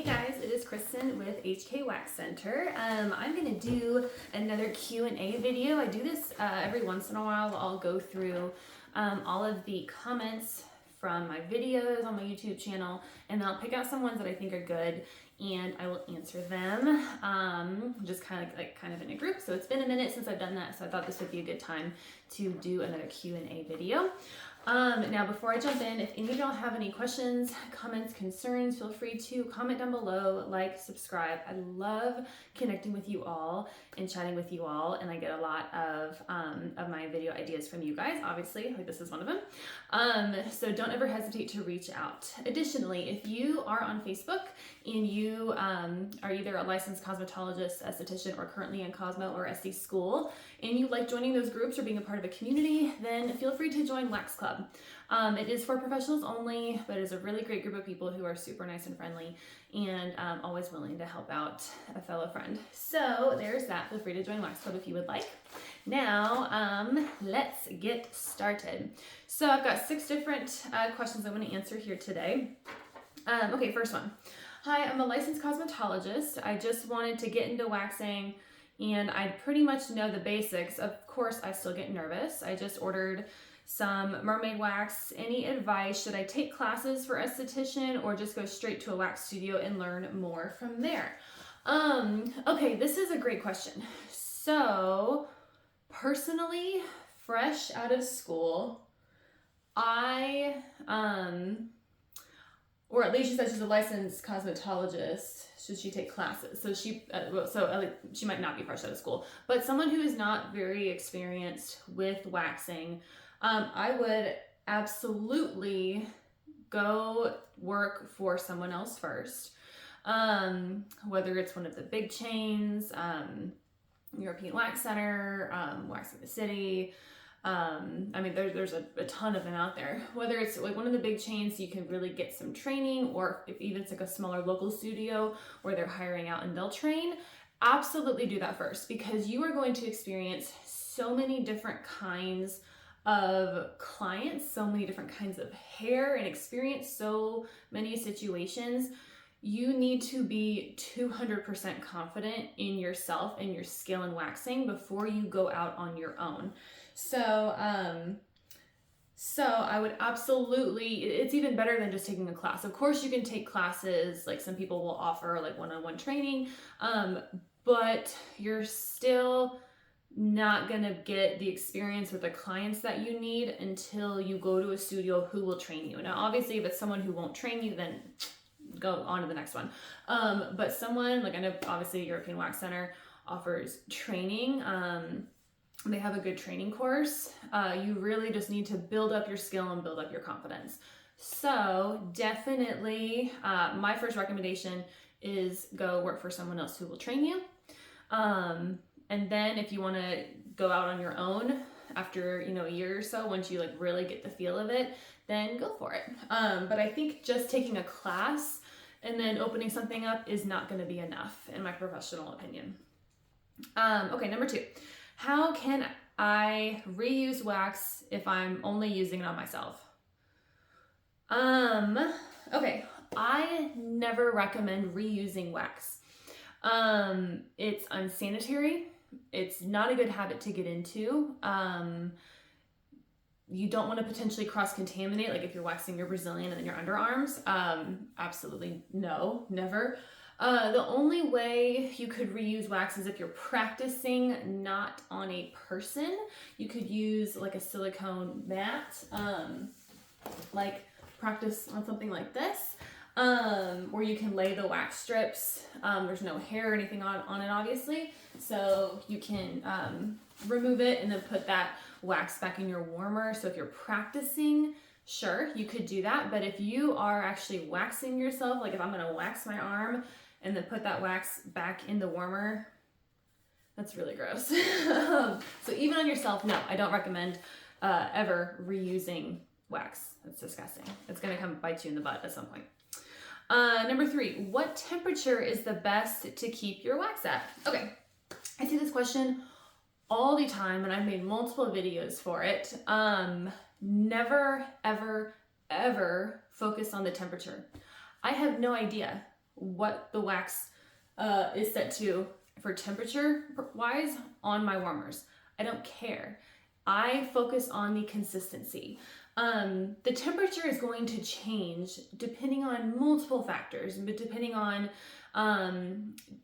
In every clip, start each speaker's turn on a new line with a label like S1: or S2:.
S1: Hey guys, it is Kristen with HK Wax Center. I'm going to do another Q&A video. I do this every once in a while. I'll go through all of the comments from my videos on my YouTube channel, and I'll pick out some ones that I think are good, and I will answer them just kind of in a group. So it's been a minute since I've done that, so I thought this would be a good time to do another Q&A video. Now before I jump in, if any of y'all have any questions, comments, concerns, feel free to comment down below, like, subscribe. I love connecting with you all and chatting with you all, and I get a lot of my video ideas from you guys, obviously, like this is one of them. So don't ever hesitate to reach out. Additionally, if you are on Facebook and you are either a licensed cosmetologist, esthetician, or currently in Cosmo or SD school, and you like joining those groups or being a part of a community, then feel free to join Wax Club. It is for professionals only, but it is a really great group of people who are super nice and friendly and always willing to help out a fellow friend. So there's that. Feel free to join Wax Club if you would like. Now, let's get started. So I've got 6 different questions I'm going to answer here today. Okay, first one. Hi, I'm a licensed cosmetologist. I just wanted to get into waxing and I pretty much know the basics. Of course, I still get nervous. I just ordered some mermaid wax. Any advice? Should I take classes for esthetician or just go straight to a wax studio and learn more from there? Okay, this is a great question. So personally, fresh out of school, or at least she said she's a licensed cosmetologist. Should she take classes? So she might not be fresh out of school, but someone who is not very experienced with waxing, I would absolutely go work for someone else first. Whether it's one of the big chains, European Wax Center, Waxing the City. I mean, there's a ton of them out there. Whether it's like one of the big chains, you can really get some training, or if even it's like a smaller local studio where they're hiring out and they'll train, absolutely do that first, because you are going to experience so many different kinds of clients, so many different kinds of hair, and experience so many situations. You need to be 200% confident in yourself and your skill in waxing before you go out on your own. So I would absolutely, it's even better than just taking a class. Of course you can take classes, like some people will offer like one-on-one training, but you're still not gonna get the experience with the clients that you need until you go to a studio who will train you. Now, obviously, if it's someone who won't train you, then go on to the next one. But someone, like I know obviously European Wax Center offers training. They have a good training course. You really just need to build up your skill and build up your confidence. So definitely, my first recommendation is go work for someone else who will train you. And then if you want to go out on your own after, a year or so, once you like really get the feel of it, then go for it. But I think just taking a class and then opening something up is not going to be enough, in my professional opinion. Okay, number 2. How can I reuse wax if I'm only using it on myself? Okay, I never recommend reusing wax. It's unsanitary. It's not a good habit to get into. You don't want to potentially cross-contaminate, like if you're waxing your Brazilian and then your underarms. Absolutely no, never. The only way you could reuse wax is if you're practicing not on a person. You could use like a silicone mat, like practice on something like this, where you can lay the wax strips. There's no hair or anything on it, obviously, so you can remove it and then put that wax back in your warmer. So if you're practicing, sure, you could do that. But if you are actually waxing yourself, like if I'm gonna wax my arm and then put that wax back in the warmer, that's really gross. So even on yourself, no, I don't recommend ever reusing wax. That's disgusting. It's gonna come bite you in the butt at some point. Number 3, what temperature is the best to keep your wax at? Okay, I see this question all the time and I've made multiple videos for it. Never, ever, ever focus on the temperature. I have no idea what the wax is set to for temperature wise on my warmers. I don't care. I focus on the consistency. The temperature is going to change depending on multiple factors, but depending on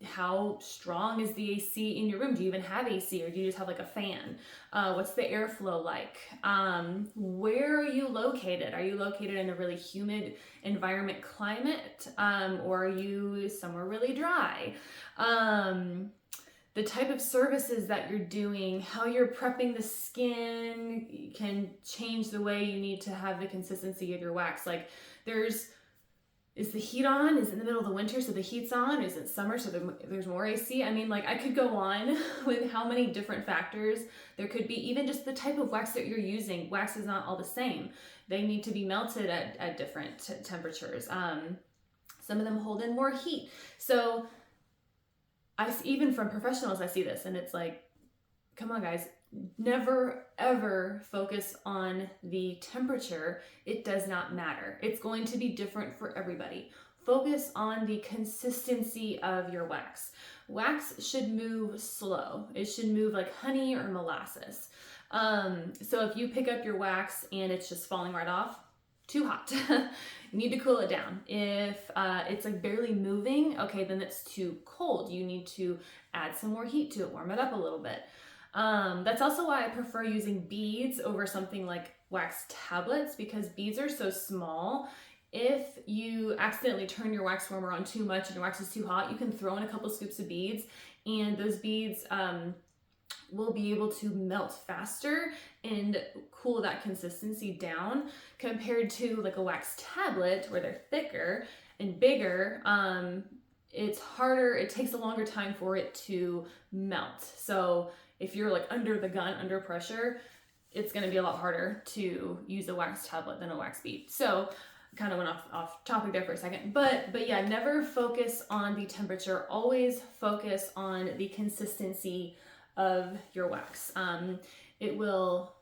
S1: how strong is the AC in your room. Do you even have AC, or do you just have like a fan? What's the airflow like? Where are you located? Are you located in a really humid environment climate, or are you somewhere really dry? The type of services that you're doing, how you're prepping the skin can change the way you need to have the consistency of your wax. Like is the heat on? Is it in the middle of the winter, so the heat's on? Is it summer, so there's more AC? I mean, like, I could go on with how many different factors there could be. Even just the type of wax that you're using. Wax is not all the same. They need to be melted at different temperatures. Some of them hold in more heat. So even from professionals, I see this, and it's like, come on guys, never ever focus on the temperature. It does not matter. It's going to be different for everybody. Focus on the consistency of your wax. Wax should move slow. It should move like honey or molasses. So if you pick up your wax and it's just falling right off, too hot. You need to cool it down. If it's like barely moving, okay, then it's too cold. You need to add some more heat to it, warm it up a little bit. That's also why I prefer using beads over something like wax tablets, because beads are so small. If you accidentally turn your wax warmer on too much and your wax is too hot, you can throw in a couple scoops of beads, and those beads will be able to melt faster and cool that consistency down, compared to like a wax tablet where they're thicker and bigger. It's harder, it takes a longer time for it to melt. So if you're like under the gun, under pressure, it's gonna be a lot harder to use a wax tablet than a wax bead. So kind of went off topic there for a second, but yeah, never focus on the temperature, always focus on the consistency of your wax. It will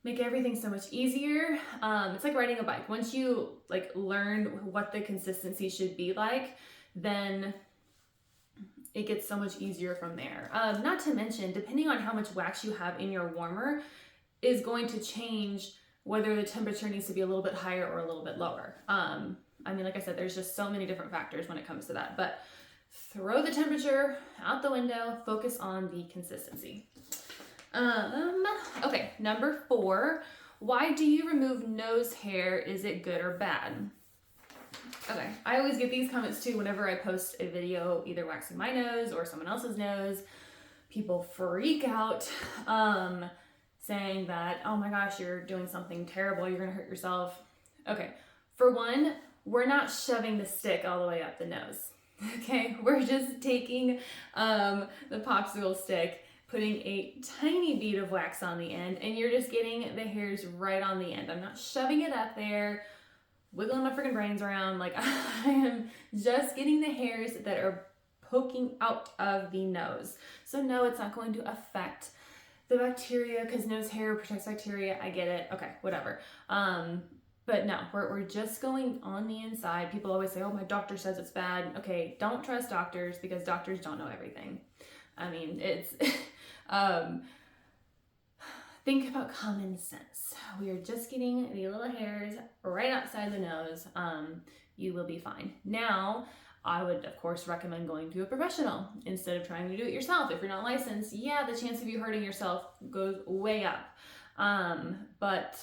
S1: make everything so much easier. It's like riding a bike. Once you like learn what the consistency should be like, then it gets so much easier from there. Not to mention, depending on how much wax you have in your warmer is going to change whether the temperature needs to be a little bit higher or a little bit lower. I mean, like I said, there's just so many different factors when it comes to that, but throw the temperature out the window, focus on the consistency. Okay, number 4, why do you remove nose hair? Is it good or bad? Okay, I always get these comments too whenever I post a video either waxing my nose or someone else's nose. People freak out, saying that, oh my gosh, you're doing something terrible, you're gonna hurt yourself. Okay, for one, we're not shoving the stick all the way up the nose. Okay, we're just taking the popsicle stick, putting a tiny bead of wax on the end, and you're just getting the hairs right on the end. I'm not shoving it up there, wiggling my freaking brains around. Like, I am just getting the hairs that are poking out of the nose. So no, it's not going to affect the bacteria, because nose hair protects bacteria. I get it. Okay, whatever. But no, we're just going on the inside. People always say, oh, my doctor says it's bad. Okay, don't trust doctors, because doctors don't know everything. I mean, it's, think about common sense. We are just getting the little hairs right outside the nose. You will be fine. Now, I would, of course, recommend going to a professional instead of trying to do it yourself. If you're not licensed, yeah, the chance of you hurting yourself goes way up. But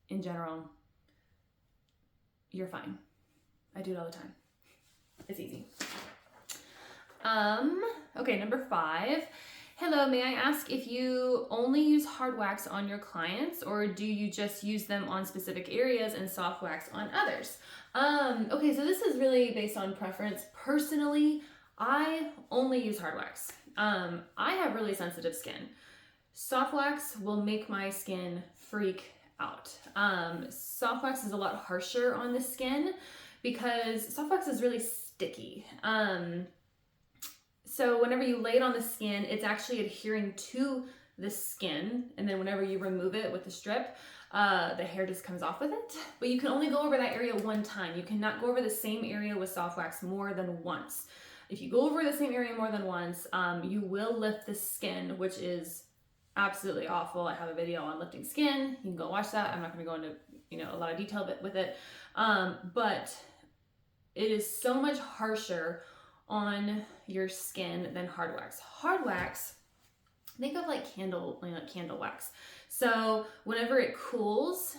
S1: in general, you're fine. I do it all the time. It's easy. Okay, number 5. Hello, may I ask if you only use hard wax on your clients, or do you just use them on specific areas and soft wax on others? Okay, so this is really based on preference. Personally, I only use hard wax. I have really sensitive skin. Soft wax will make my skin freak out. Soft wax is a lot harsher on the skin because soft wax is really sticky. So whenever you lay it on the skin, it's actually adhering to the skin, and then whenever you remove it with the strip, the hair just comes off with it. But you can only go over that area one time. You cannot go over the same area with soft wax more than once. If you go over the same area more than once, you will lift the skin, which is absolutely awful. I have a video on lifting skin. You can go watch that. I'm not going to go into a lot of detail with it, but it is so much harsher on your skin than hard wax. Hard wax, think of like candle wax. So whenever it cools,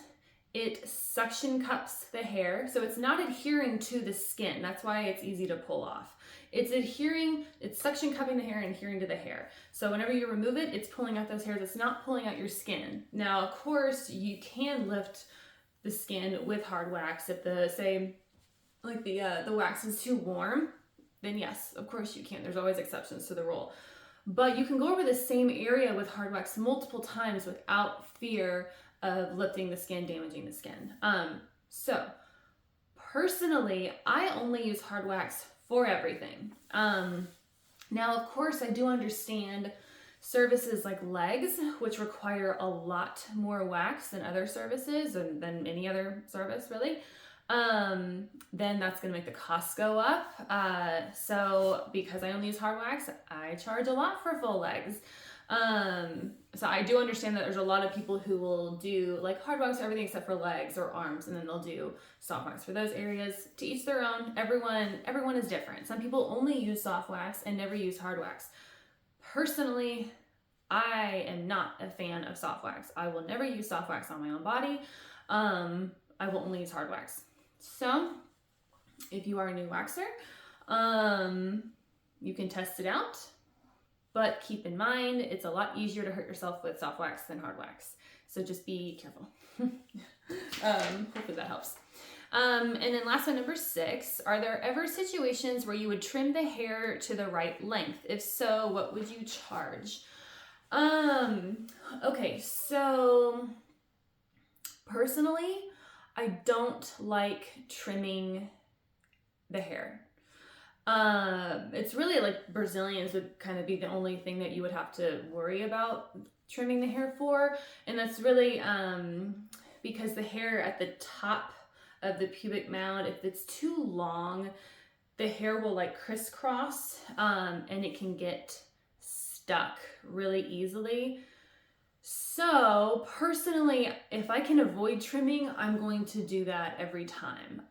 S1: it suction cups the hair. So it's not adhering to the skin. That's why it's easy to pull off. It's suction cupping the hair and adhering to the hair. So whenever you remove it, it's pulling out those hairs. It's not pulling out your skin. Now, of course, you can lift the skin with hard wax. If the wax is too warm, then yes, of course you can. There's always exceptions to the rule. But you can go over the same area with hard wax multiple times without fear of lifting the skin, damaging the skin. So personally, I only use hard wax for everything. Now, of course, I do understand services like legs, which require a lot more wax than other services and than any other service really. Then that's going to make the cost go up. So because I only use hard wax, I charge a lot for full legs. So I do understand that there's a lot of people who will do like hard wax for everything except for legs or arms, and then they'll do soft wax for those areas. To each their own. Everyone is different. Some people only use soft wax and never use hard wax. Personally, I am not a fan of soft wax. I will never use soft wax on my own body. I will only use hard wax. So if you are a new waxer, you can test it out, but keep in mind, it's a lot easier to hurt yourself with soft wax than hard wax. So just be careful. Hopefully that helps. And then last one, number 6, are there ever situations where you would trim the hair to the right length? If so, what would you charge? Okay, so personally, I don't like trimming the hair. It's really like Brazilians would kind of be the only thing that you would have to worry about trimming the hair for. And that's really because the hair at the top of the pubic mound, if it's too long, the hair will like crisscross and it can get stuck really easily. So personally, if I can avoid trimming, I'm going to do that every time.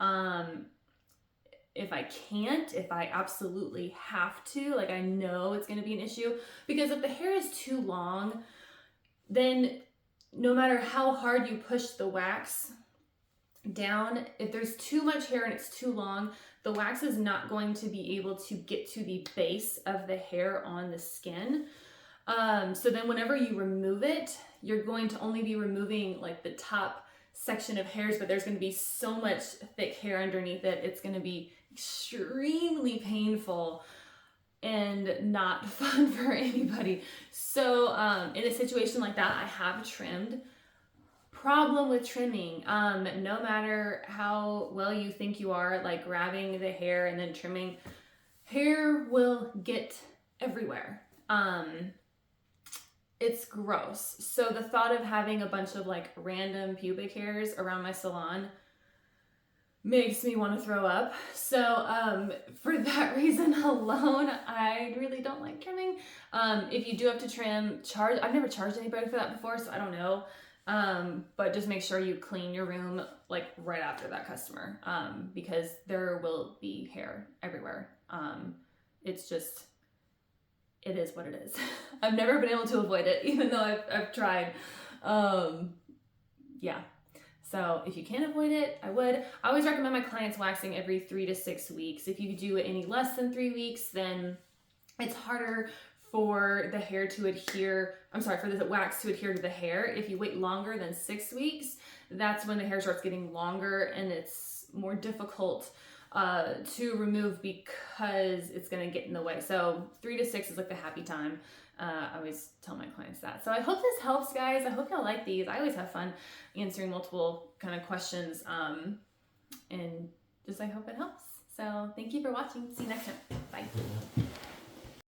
S1: If I can't, if I absolutely have to, like I know it's going to be an issue, because if the hair is too long, then no matter how hard you push the wax down, if there's too much hair and it's too long, the wax is not going to be able to get to the base of the hair on the skin. So then whenever you remove it, you're going to only be removing like the top section of hairs, but there's going to be so much thick hair underneath it. It's going to be extremely painful and not fun for anybody. So in a situation like that, I have trimmed. Problem with trimming, no matter how well you think you are, like grabbing the hair and then trimming, hair will get everywhere. It's gross. So the thought of having a bunch of like random pubic hairs around my salon makes me want to throw up. So for that reason alone, I really don't like trimming. If you do have to trim, I've never charged anybody for that before, so I don't know. But just make sure you clean your room like right after that customer, because there will be hair everywhere. It's just, it is what it is. I've never been able to avoid it, even though I've tried. Yeah. So if you can avoid it, I would. I always recommend my clients waxing every 3 to 6 weeks. If you do it any less than 3 weeks, then it's harder for the hair to adhere, for the wax to adhere to the hair. If you wait longer than 6 weeks, that's when the hair starts getting longer and it's more difficult to remove because it's gonna get in the way. So 3 to 6 is like the happy time. I always tell my clients that. So I hope this helps, guys. I hope y'all like these. I always have fun answering multiple kind of questions, and just I hope it helps. So thank you for watching. See you next time. Bye.